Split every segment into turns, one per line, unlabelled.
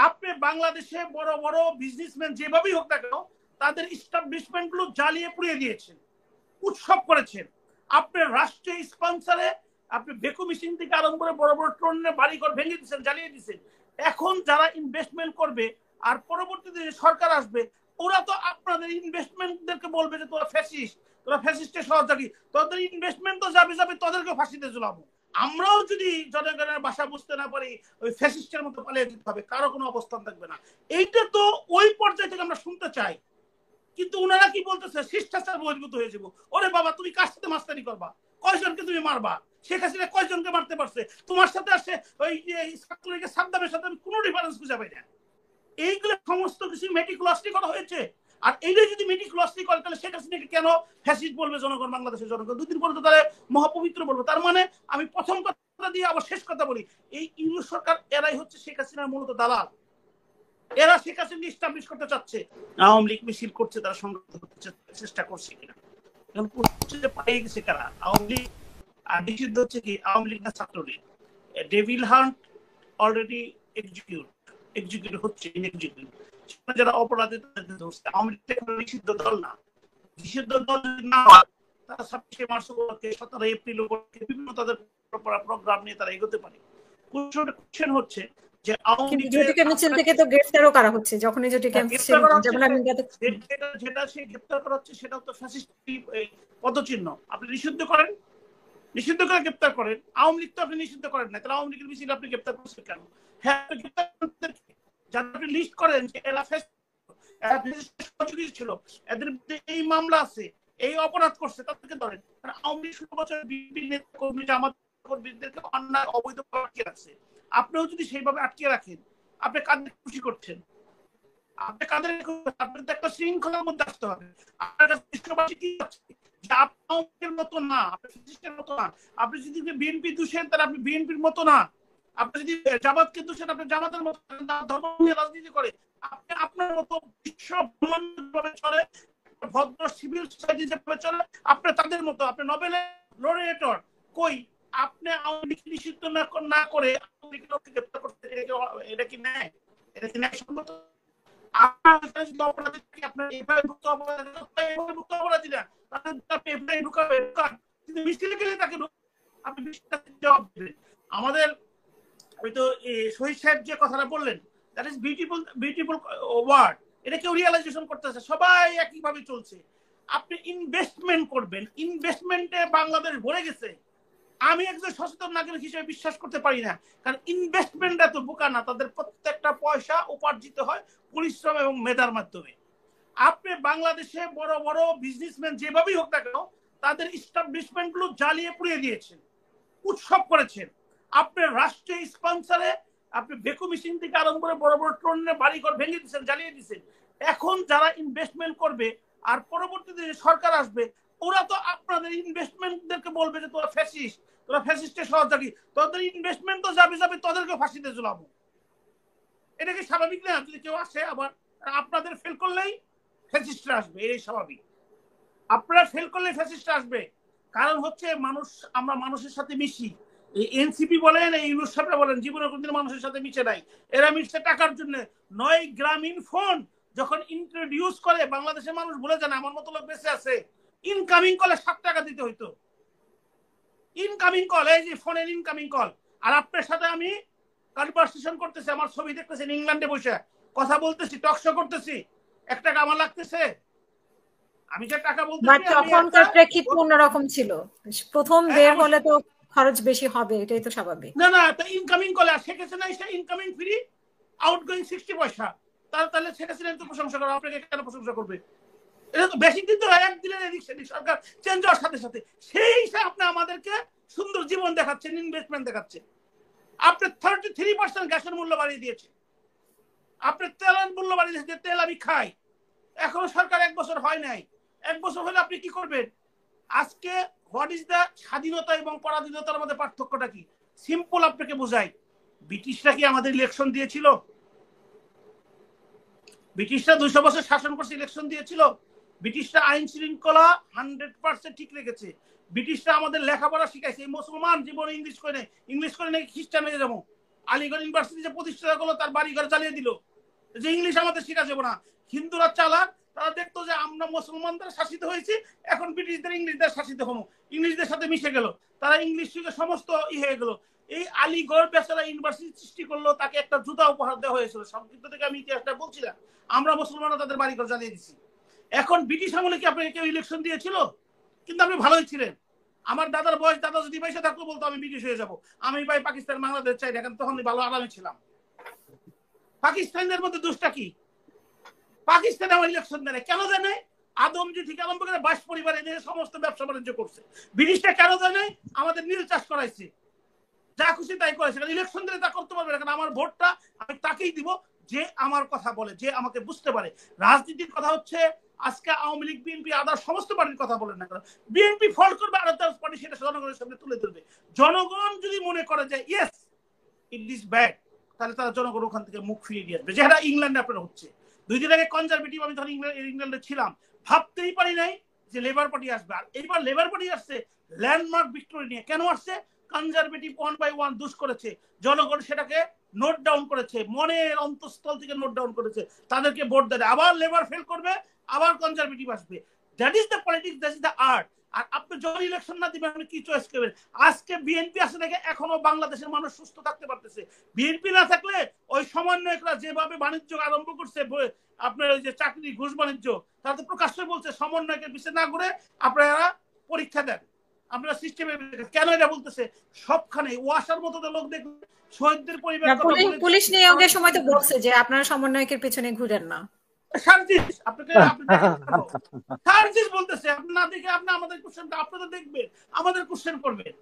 আপনি বাংলাদেশে বড় বড় বিজনেসম্যান যেভাবেই হোক না কেন তাদের ইস্টাবলিশমেন্ট গুলো জ্বালিয়ে পুড়িয়ে দিয়েছেন, উৎসব করেছেন। আপনার রাষ্ট্রীয় স্পন্সরে আপনি বেকু মেশিন থেকে আরম্ভ করে বড় বড় ট্রনের বাড়িঘর ভেঙে দিচ্ছেন, জ্বালিয়ে দিচ্ছেন। এখন যারা ইনভেস্টমেন্ট করবে আর পরবর্তীতে যে সরকার আসবে ওরা তো আপনাদের ইনভেস্টমেন্টদেরকে বলবে যে তোরা ফ্যাসিস্ট, তোরা ফ্যাসিস্টের সহযোগী, তোদের ইনভেস্টমেন্ট তো যাবে যাবে, তোদেরকে ফাঁসিতে ঝুলাবো। আমরাও যদি জনগণের ভাষা বুঝতে না পারি ওই ফ্যাসিস্টের মতো পালিয়ে যেতে হবে, কারো কোনো অবস্থান থাকবে না। এইটা তো ওই পর্যায়ে থেকে আমরা শুনতে চাই, কিন্তু ওনারা কি বলতেছে শিষ্টাচার বহির্ভূত হয়ে যাবো। ওরে বাবা, তুমি কার সাথে মাস্তানি করবা? কয়জনকে তুমি মারবা? শেখ হাসিনা কয়জনকে মারতে পারছে? তোমার সাথে আসে ওই ছাত্রলীগের সাদ্দামের সাথে কোনো ডিফারেন্স খুঁজে পাই না। এইগুলো সমস্ত কিছু মেটিকুলাসলি করা হয়েছে। আর এইটাই যদি মেটিকুলাসলি করে তাহলে শেখ হাসিনাকে কেন ফ্যাসিস্ট বলবে জনগণ? বাংলাদেশের জনগণ দুদিন পরে তো তাহলে মহাপবিত্র বলবো। তার মানে আমি প্রথম কথা দিয়ে আবার শেষ কথা বলি, এই ইউনিট সরকার এরাই হচ্ছে শেখ হাসিনার মূলত দালাল। এরা শেখ হাসিনা ইস্টাবলিশ করতে চাচ্ছে। আওয়ামী লীগ মিছিল করছে, তারা সংগঠিত করতে চেষ্টা করছে কিনা এখন পাইয়ে গেছে কারা? আওয়ামী লীগ। আর নিষিদ্ধ হচ্ছে কি আওয়ামী লীগ না Chhatra League? Devil hunt already execute হচ্ছে, ইনএক্সিকিউট। যারা অপরাধী তাদের ধরছে। আওয়ামী লীগ নিষিদ্ধ দল না। নিষিদ্ধ দল না হয় তারা 26 মার্চ উপলক্ষে 17 এপ্রিল উপলক্ষে বিভিন্ন তাদের প্রোগ্রাম নিয়ে তারা এগোতে পারে। কোশ্চেন হচ্ছে যে আওয়ামী লীগ
মিছিল থেকে তো গ্রেফতারও করা হচ্ছে, যখন যেটা
সে গ্রেফতার করা হচ্ছে সেটাও তো ফ্যাসিস্ট পদচিহ্ন। আপনি নিষিদ্ধ করেন, নিষিদ্ধ করে গ্রেফতার করেন। আওয়ামী লীগ তো আপনি নিষিদ্ধ করেন না, তাহলে আওয়ামী লীগের মিছিল আপনি গ্রেফতার করছেন কেন? হ্যাঁ, যারা আপনি লিস্ট করেন যে এরা ছিল, এদের মধ্যে এই মামলা আছে, এই অপরাধ করছে, তাদেরকে ধরেন। আওয়ামী লীগ 16 বছর কর্মী জামাত কর্মীদেরকে অন্যায় অবৈধ আটকে রাখছে। আপনিও যদি সেইভাবে আটকে রাখেন, আপনি কাদের খুশি করছেন? আপনি কাদের? আপনার তো একটা শৃঙ্খলার মধ্যে আসতে হবে। আপনার কাছে বিশ্ববাসী কি আছে যে আপনার মতো না, আপনি ফ্যাসিস্টের মতো না। আপনি যদি বিএনপি দোষেন তাহলে আপনি বিএনপির মতো না। আপনি যদি জামাতকে দোষেন আপনি জামাতের মতো না। ধর্ম নিয়ে রাজনীতি করে আপনি আপনার মতো বিশ্ব ভাবে চলে, ভদ্র সিভিল সোসাইটি যেভাবে চলে আপনি তাদের মতো। আপনি নোবেলের লরেটর, কই আপনি আওয়ামী লীগ নিষিদ্ধ না করে আওয়ামী লীগের লোককে গ্রেফতার করতে, এটা কি ন্যায়? এটা কি ন্যায়সম্মত? আমাদের ওই তো শহীদ সাহেব যে কথাটা বললেন, দ্যাট ইজ বিউটিফুল ওয়ার্ড। এটা কেউ রিয়েলাইজেশন করতেছে, সবাই একইভাবে চলছে। আপনি ইনভেস্টমেন্ট করবেন, ইনভেস্টমেন্টে বাংলাদেশ ভরে গেছে। আমি একজন সচেতন নাগরিক হিসেবে বিশ্বাস করতে পারি না, কারণ ইনভেস্টমেন্ট এত বোকা না। তাদের প্রত্যেকটা পয়সা উপার্জিত হয় পরিশ্রম এবং মেধার মাধ্যমে। আপনি বাংলাদেশে বড় বড় বিজনেসম্যান যেভাবেই হোক না কেন তাদের ইস্টাবলিশমেন্ট গুলো জ্বালিয়ে পুড়িয়ে দিয়েছেন, উৎসব করেছেন। আপনার রাষ্ট্রীয় স্পন্সরে আপনি বেকু মেশিন থেকে আরম্ভ করে বড় বড় ট্রনের বাড়িঘর ভেঙে দিচ্ছেন, জ্বালিয়ে দিচ্ছেন। এখন যারা ইনভেস্টমেন্ট করবে আর পরবর্তীতে যে সরকার আসবে ওরা তো আপনাদের ইনভেস্টমেন্টদেরকে বলবে যে তোরা ফ্যাসিস্ট, তোরা ফ্যাসিস্টের সহযোগী, তোদের ইনভেস্টমেন্ট তো যাবে যাবে, তোদেরকে ফাঁসিতে ঝুলাবো। এটা কি স্বাভাবিক না? যদি কেউ আসে আবার আপনাদের ফেল করলেই ফ্যাসিস্টরা আসবে, এই স্বাভাবিক। আপনারা ফেল করলে ফ্যাসিস্টরা আসবে। কারণ হচ্ছে মানুষ, আমরা মানুষের সাথে মিশি। এই এনসিপি বলেন, এই ইউনুস সাহেবরা বলেন, জীবনে কোনদিন মানুষের সাথে মিশে নাই। এরা মিশছে টাকার জন্য। 9 গ্রামীণ ফোন যখন ইন্ট্রোডিউস করে বাংলাদেশের মানুষ ভুলে যায় না, আমার মতো লোক বেঁচে আছে। ইনকামিং কলে 7 টাকা দিতে হইতো। ইনকামিং কল, এই যে ফোনের ইনকামিং কল। আর আপনার সাথে আমি কনভারসেশন করতেছি, আমার ছবি দেখতেছেন, ইংল্যান্ডে বসে কথা বলতেছি, টক শো করতেছি, 1 টাকা আমার লাগতেছে। আমি যে টাকা বলতেছি
তখনকার প্রেক্ষিত অন্যরকম ছিল। প্রথম বের হলে তো খরচ বেশি হবে, এটাই তো স্বাভাবিক।
না না, তো ইনকামিং কলে শেখেছে না, ইনকামিং ফ্রি, আউটগোয়িং 60 পয়সা। তাহলে শেখেছে না তো প্রশংসা করো, আপনাকে কেন প্রশংসা করবে? এটা তো বেশি দিন তো এক দিনের এদিক সেদিক সরকার চেঞ্জ হওয়ার সাথে সাথে। সেই হিসাবে আপনি আমাদেরকে সুন্দর জীবন দেখাচ্ছেন, ইনভেস্টমেন্ট দেখাচ্ছেন। আপনি 33% গ্যাসের মূল্য বাড়িয়ে দিয়েছে। আপনি তেলের মূল্য বাড়িয়ে দিয়েছে, তেল আমি খাই। এখনো সরকার 1 বছর হয় নাই। 1 বছর হলে আপনি কি করবেন? আজকে হোয়াট ইজ দ্য স্বাধীনতা এবং পরাধীনতার মধ্যে পার্থক্যটা কি? সিম্পল আপনাকে বোঝাই। ব্রিটিশরা কি আমাদের ইলেকশন দিয়েছিল? ব্রিটিশরা 200 বছর শাসন করছে, ইলেকশন দিয়েছিল? ব্রিটিশরা আইন শৃঙ্খলা 100% ঠিক রেখেছে। ব্রিটিশরা আমাদের লেখাপড়া শিখাইছে। এই মুসলমান জীবনে ইংলিশ করে নাকি খ্রিস্টান হয়ে যাবো? আলিগড় ইউনিভার্সিটি যে প্রতিষ্ঠা করলো তার বাড়িঘর জ্বালিয়ে দিল, যে ইংলিশ আমাদের শেখা যাবে না। হিন্দুরা চালাক, তারা দেখতো যে আমরা মুসলমান দ্বারা শাসিত হয়েছি, এখন ব্রিটিশদের ইংলিশ দ্বারা শাসিত হবো, ইংলিশদের সাথে মিশে গেল, তারা ইংলিশ শিখে সমস্ত হয়ে গেল। এই আলিগড় বেচারা ইউনিভার্সিটি সৃষ্টি করলো, তাকে একটা জুতা উপহার দেওয়া হয়েছিল। সংক্ষিপ্ত থেকে আমি ইতিহাসটা বলছিলাম, আমরা মুসলমানরা তাদের বাড়িঘর জ্বালিয়ে দিচ্ছি। এখন ব্রিটিশ আমলে কি আপনাকে কেউ ইলেকশন দিয়েছিল? কিন্তু আপনি ভালোই ছিলেন। আমার দাদার বয়স, দাদা যদি পয়সা থাকতো বলতো আমি ব্রিটিশ হয়ে যাবো, আমি ভাই পাকিস্তান বাংলাদেশ চাই না, তখন ভালো আরামে ছিলাম। পাকিস্তানের মধ্যে দোষটা কি? পাকিস্তানে আমার ইলেকশন দেয় কেন দেয় নাই? আদমজি থেকে আরম্ভ করে 22 পরিবার এদের সমস্ত ব্যবসা বাণিজ্য করছে। ব্রিটিশটা কেন দেয় নাই? আমাদের নীল চাষ করাইছে, যা খুশি তাই করেছে। ইলেকশন দিলে তা করতে পারবে না, কারণ আমার ভোটটা আমি তাকেই দিব যে আমার কথা বলে, যে আমাকে বুঝতে পারে। রাজনীতির কথা হচ্ছে আজকে আওয়ামী লীগ, বিএনপি, আদার সমস্ত পার্টির কথা বলেন না কেন, বিএনপি ফল করবে আর আদার পার্টি সেটা জনগণের সামনে তুলে ধরবে। জনগণ যদি মনে করে যে ইয়েস ইট ইজ ব্যাড, তাহলে তারা জনগণ ওখান থেকে মুখ ফিরিয়ে দিয়ে আসবে, যেটা ইংল্যান্ডে আপনার হচ্ছে। 2 দিন আগে কনজারভেটিভ, আমি যখন ইংল্যান্ডে ছিলাম ভাবতেই পারি নাই যে লেবার পার্টি আসবে। আর এইবার লেবার পার্টি আসছে ল্যান্ডমার্ক ভিক্টোরি নিয়ে। কেন আসছে? কনজারভেটিভ 1 বাই 1 দুষ করেছে, জনগণ সেটাকে নোট ডাউন করেছে, মনের অন্তঃস্থল থেকে নোট ডাউন করেছে, তাদেরকে ভোট দেবে। আবার লেবার ফেল করবে, আবার কনজারভেটিভ আসবে। That is the politics, that is the art. আর আপনি যখন ইলেকশন না দিবেন আপনি কি চয়েস করবেন? আজকে বিএনপি আসে দেখে এখনো বাংলাদেশের মানুষ সুস্থ থাকতে পারতেছে। বিএনপি না থাকলে ওই সমন্বয়করা যেভাবে বাণিজ্য আরম্ভ করছে, আপনার ওই যে চাকরি ঘুষ বাণিজ্য, তারা তো প্রকাশ্যে বলছে সমন্বয়কের পিছিয়ে না ঘুরে আপনারা পরীক্ষা দেন, আপনারা সিস্টেমে। কেন এটা বলতেছে? সবখানে ওয়াসার মতো লোক দেখবে শহীদদের পরিবার,
পুলিশ নিয়োগের সময় তো বলছে যে আপনারা সমন্বয়কের পেছনে ঘুরেন না।
সার্জিস আপনাকে সার্জিস বলতেছে, আপনি না দেখে আপনি আমাদের কোশ্চেনটা আপনারা দেখবেন, আমাদের কোশ্চেন করবেন।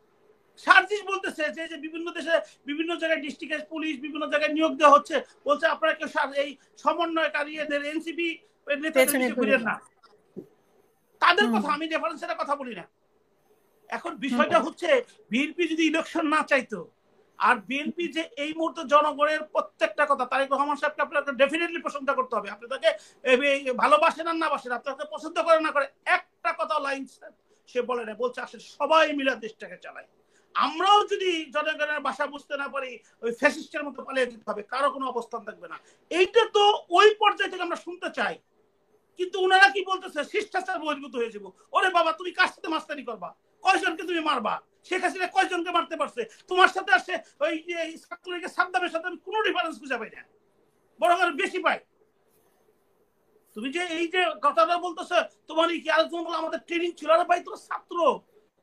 সার্জিস বলতেছে যে বিভিন্ন দেশে বিভিন্ন জায়গায় ডিস্ট্রিক্ট পুলিশ বিভিন্ন জায়গায় নিয়োগ দেওয়া হচ্ছে, বলছে আপনারা কেউ এই সমন্বয়কারী এদের এনসিপি নেতাদের ঘুরেন না। তাদের কথা আমি রেফারেন্সের কথা বলি না। এখন বিষয়টা হচ্ছে বিএনপি যদি ইলেকশন না চাইতো, আর বিএনপি যে এই মুহূর্তে জনগণের প্রত্যেকটা কথা, তারেক রহমান সাহেবকে আপনাকে ডেফিনেটলি প্রশংসা করতে হবে। আপনি তাকে ভালোবাসেন আর না বাসেন, আপনাকে পছন্দ করে না করে, একটা কথা লাইন সে বলে না, বলছে আসলে সবাই মিলে দেশটাকে চালায়। আমরাও যদি জনগণের ভাষা বুঝতে না পারি, ওই ফ্যাসিস্টের মতো পালিয়ে যেতে হবে, কারো কোনো অবস্থান থাকবে না। এইটা তো ওই পর্যায়ে থেকে আমরা শুনতে চাই। কিন্তু ওনারা কি বলতেছে? শিষ্টাচার বহির্ভূত হয়ে যাবো। ওরে বাবা, তুমি কার সাথে মাস্তানি করবা? কয়জনকে তুমি মারবা? শেখ হাসিনা কয়জনকে মারতে পারছে? তোমার সাথে আসে ওই ছাত্রলীগের সাদ্দামের সাথে আমি কোনো ডিফারেন্স খুঁজে পাই না, বরং আর বেশি পাই। তুমি যে এই যে কথাটা বলতেছো, তোমার কি আলোচনা বলো আমাদের ট্রেনিং ছিল? আরে ভাই, তোর ছাত্র,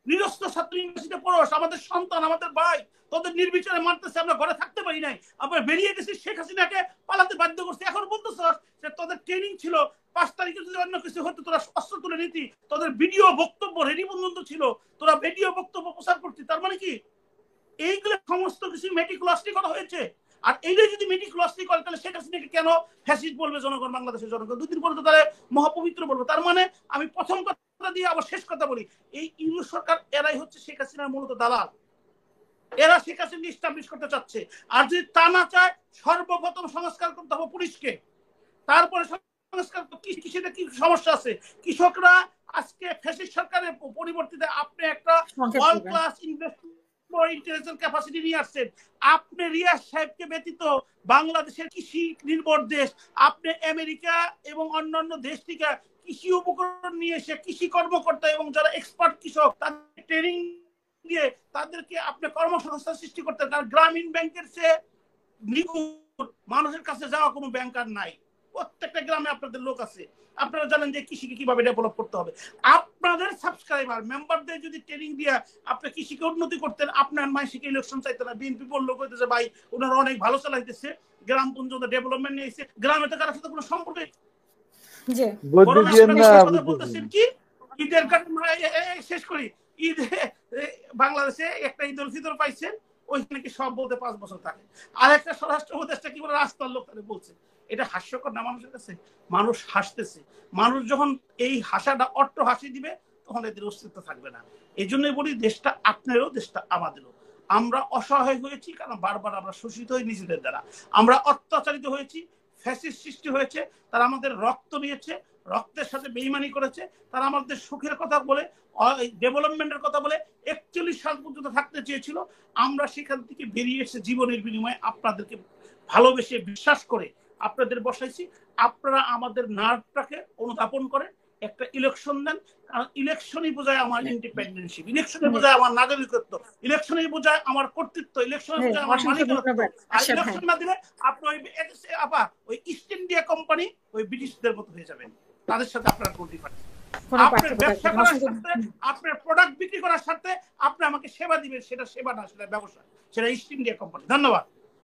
নিরস্ত্র ছাত্র, ইউনিভার্সিটিতে পড়োস, আমাদের সন্তান, আমাদের ভাই, তোদের নির্বিচারে মারতেছে, আমরা ঘরে থাকতে পারি নাই, আমরা বেরিয়ে গেছি, শেখ হাসিনাকে পালাতে বাধ্য করছে। এখন বলতেছ যে তোদের ট্রেনিং ছিল, 5 তারিখে যদি অন্য কিছু হতো তোরা অস্ত্র তুলে নিতি, তোদের ভিডিও বক্তব্য রেডি পর্যন্ত ছিল, তোরা ভিডিও বক্তব্য প্রচার করতি। তার মানে কি এইগুলো সমস্ত কিছু মেটিকুলাসলি করা হয়েছে? আর এইটাই যদি মেটিকুলাসলি করে, তাহলে শেখ হাসিনাকে কেন ফ্যাসিস্ট বলবে জনগণ, বাংলাদেশের জনগণ? 2 দিন পরে তো তারা মহাপবিত্র বলবে। তার মানে আমি প্রথম কথা দিয়ে আবার শেষ কথা বলি, এই ইউনিট সরকার এরাই হচ্ছে শেখ হাসিনার মূলত দালাল। এরা শেখ হাসিনা এস্টাবলিশ করতে চাচ্ছে। আর যদি তা না চায়, সর্বপ্রথম সংস্কার করতে হবে পুলিশকে, তারপরে সংস্কার। কৃষিতে কি সমস্যা আছে? কৃষকরা আজকে ফ্যাসিস্ট সরকারের পরিবর্তিতে আপনি একটা ওয়ার্ল্ড ক্লাস ইন্টেলিজেন্স ক্যাপাসিটি নিয়ে আসছেন। আপনি রিয়াজ সাহেবকে ব্যতীত বাংলাদেশের কৃষি নির্ভর দেশ, আপনি আমেরিকা এবং অন্যান্য দেশ থেকে কৃষি উপকরণ নিয়ে এসে কৃষি কর্মকর্তা এবং যারা এক্সপার্ট কৃষক, তাদের ট্রেনিং দিয়ে তাদেরকে আপনি কর্মসংস্থান সৃষ্টি করতে। কারণ গ্রামীণ ব্যাংকের চেয়ে নিগুড় মানুষের কাছে যাওয়া কোনো ব্যাংকার নাই। প্রত্যেকটা গ্রামে আপনাদের লোক আছে, আপনারা জানেন যে কৃষিকে কিভাবে ডেভেলপ করতে হবে। আপনাদের সাবস্ক্রাইবার মেম্বারদের যদি ট্রেনিং দিয়ে আপনি কৃষিকে উন্নতি করতেন, আপনার মাইসিকে ইলেকশন চাইতে না। বিএনপি বললো কইতেছে ভাই ওনারা অনেক ভালো চালাইতেছে, গ্রাম পর্যন্ত ডেভেলপমেন্ট নিয়ে এসে, গ্রামে তো কারোর সাথে কোনো সম্পর্ক নেই। বলতেছেন কি ঈদের শেষ করি, ঈদে বাংলাদেশে একটা ঈদ উল ফিতর পাইছেন, ওইখানে কি সব বলতে 5 বছর থাকে। আর একটা স্বরাষ্ট্র উপদেষ্টা কি বলে রাস্তার লোক তাদের বলছে। এটা হাস্যকর না মানুষের কাছে? মানুষ হাসতেছে। মানুষ যখন এই হাসাটা অট্ট হাসি দিবে, তখন এদের অস্তিত্ব থাকবে না। এই জন্যই বলি, দেশটা আপনারও, দেশটা আমাদেরও। আমরা অসহায় হয়েছি কারণ বারবার আমরা শোষিত হই নিজেদের দ্বারা, আমরা অত্যাচারিত হয়েছি, ফ্যাসিস্ট সৃষ্টি হয়েছে, তারা আমাদের রক্ত নিয়েছে, রক্তের সাথে বেইমানি করেছে, তারা আমাদের সুখের কথা বলে, ডেভেলপমেন্টের কথা বলে 41 সাল পর্যন্ত থাকতে চেয়েছিল। আমরা সেখান থেকে বেরিয়ে এসে জীবনের বিনিময়ে আপনাদেরকে ভালোবেসে বিশ্বাস করে আপনাদের বসাইছি। আপনারা আমাদের নার্ভটাকে অনুধাবন করেন, একটা ইলেকশন দেন, কারণ ইলেকশনই বোঝায় আমার ইন্ডিপেন্ডেন্সিপ, ইলেকশনই বোঝায় আমার নাগরিকত্ব, ইলেকশনই বোঝায় আমার কর্তৃত্ব, ইলেকশনই বোঝায় আমার মালিকানাত্ব। আর ইলেকশন না দিলে আপনি ওই ইস্ট ইন্ডিয়া কোম্পানি ওই ব্রিটিশদের মতো হয়ে যাবেন, তাদের সাথে আপনার কোনো ডিফারেন্স। আপনার ব্যবসা করার সাথে, আপনার প্রোডাক্ট বিক্রি করার সাথে আপনি আমাকে সেবা দিবেন, সেটা সেবা না, সেটা ব্যবসা, সেটা ইস্ট ইন্ডিয়া কোম্পানি। ধন্যবাদ।